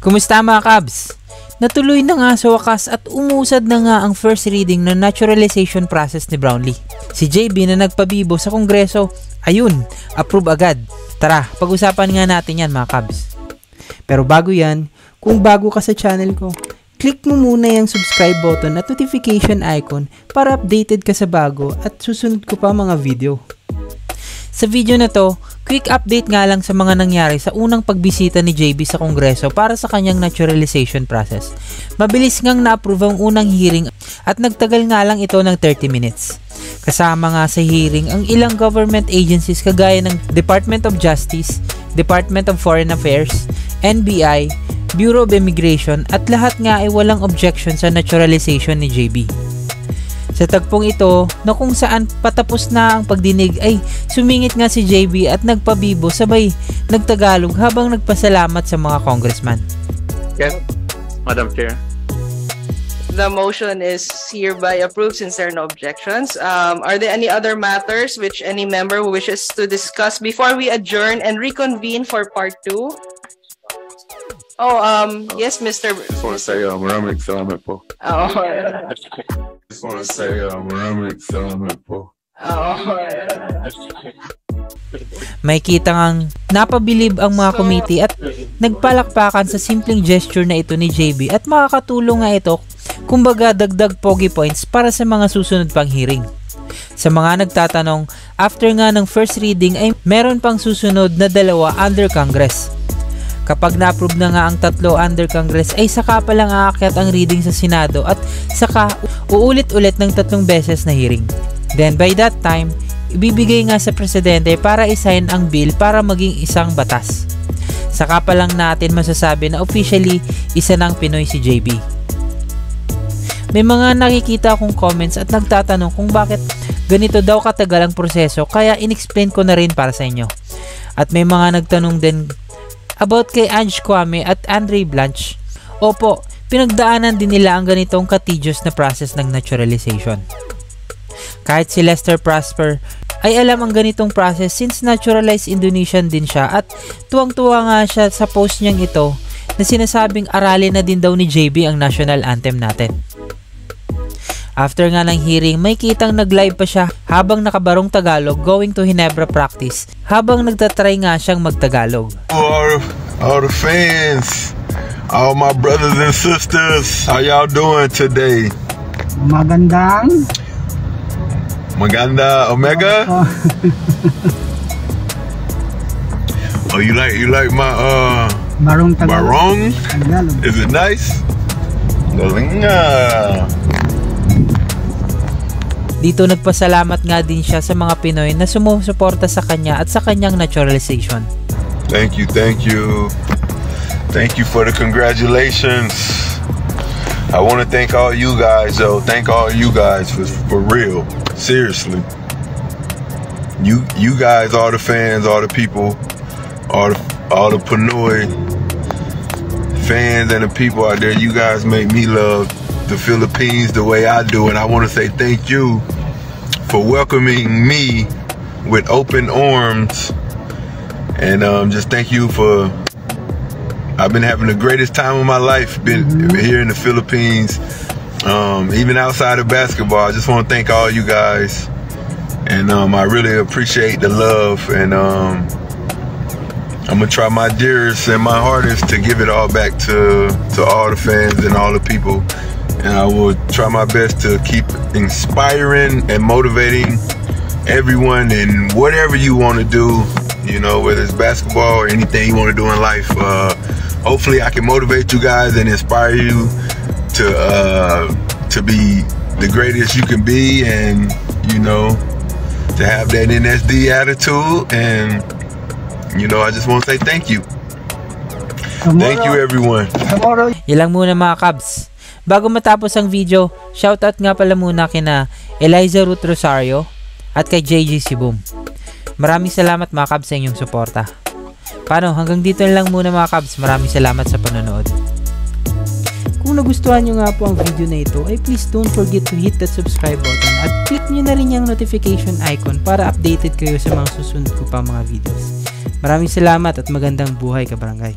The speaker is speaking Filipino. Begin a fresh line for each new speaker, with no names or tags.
Kumusta mga Cubs? Natuloy na nga sa wakas at umusad na nga ang first reading ng naturalization process ni Brownlee. Si JB na nagpabibo sa Kongreso, ayun, approve agad. Tara, pag-usapan nga natin yan mga Cubs. Pero bago yan, kung bago ka sa channel ko, click mo muna yung subscribe button at notification icon para updated ka sa bago at susunod ko pa mga video. Sa video na to, quick update nga lang sa mga nangyari sa unang pagbisita ni JB sa Kongreso para sa kanyang naturalization process. Mabilis ngang na-approve ang unang hearing at nagtagal nga lang ito ng 30 minutes. Kasama nga sa hearing ang ilang government agencies kagaya ng Department of Justice, Department of Foreign Affairs, NBI, Bureau of Immigration at lahat nga ay walang objection sa naturalization ni JB. Sa tagpong ito na kung saan patapos na ang pagdinig ay sumingit nga si JB at nagpabibo sabay nagtagalog habang nagpasalamat sa mga congressman.
Yes, Madam Chair.
The motion is hereby approved since there are no objections. Are there any other matters which any member who wishes to discuss before we adjourn and reconvene for part 2? Oh, yes, Mr.
Just want to say, maraming salamat po.
Oh.
Just want to say, maraming salamat po.
Oh.
May kita ngang napabilib ang mga committee at nagpalakpakan sa simpleng gesture na ito ni JB at makakatulong nga ito kumbaga dagdag pogi points para sa mga susunod pang hearing. Sa mga nagtatanong, after nga ng first reading ay meron pang susunod na 2 under Congress. Kapag na-approve na nga ang 3 under Congress ay saka pa lang aakyat ang reading sa Senado at saka uulit-ulit ng 3 beses na hearing. Then by that time, ibibigay nga sa Presidente para i-sign ang bill para maging isang batas. Saka pa lang natin masasabi na officially isa ng Pinoy si JB. May mga nakikita akong comments at nagtatanong kung bakit ganito daw katagal ang proseso kaya in-explain ko na rin para sa inyo. At may mga nagtanong din about kay Ange Kwame at Andre Blanche. Opo, pinagdaanan din nila ang ganitong tedious na process ng naturalization. Kahit si Lester Prosper ay alam ang ganitong process since naturalized Indonesian din siya at tuwang-tuwa nga siya sa post niyang ito na sinasabing aralin na din daw ni JB ang national anthem natin. After nga ng hearing, may kitang nag-live pa siya habang nakabarong Tagalog going to Ginebra practice habang nagtatry nga siyang magtagalog.
All the fans, all my brothers and sisters, how y'all doing today?
Maganda
Omega? Oh, you like my
Barong Tagalog.
barong?
Tagalog.
Is it nice? Galing nga.
Dito nagpasalamat nga din siya sa mga Pinoy na sumusuporta sa kanya at sa kanyang naturalization.
Thank you. Thank you for the congratulations. I want to thank all you guys though. Thank all you guys for real. Seriously. You guys, all the fans, all the people, all the Pinoy fans and the people out there, you guys make me love the Philippines the way I do, and I want to say thank you for welcoming me with open arms, and just thank you for I've been having the greatest time of my life here in the Philippines, even outside of basketball. I just want to thank all you guys, and I really appreciate the love, and I'm gonna try my dearest and my hardest to give it all back to all the fans and all the people. And I will try my best to keep inspiring and motivating everyone in whatever you want to do, you know, whether it's basketball or anything you want to do in life. Hopefully I can motivate you guys and inspire you to be the greatest you can be, and, you know, to have that NSD attitude. And, you know, I just want to say thank you. Thank you, everyone.
Ilang muna mga Cubs. Bago matapos ang video, shoutout nga pala muna kina Eliza Ruth Rosario at kay JJ Sibum. Maraming salamat mga Cubs sa inyong suporta. Paano, hanggang dito lang muna mga Cubs. Maraming salamat sa panonood. Kung nagustuhan nyo nga po ang video na ito, ay please don't forget to hit that subscribe button at click nyo na rin yung notification icon para updated kayo sa mga susunod ko pa mga videos. Maraming salamat at magandang buhay ka barangay.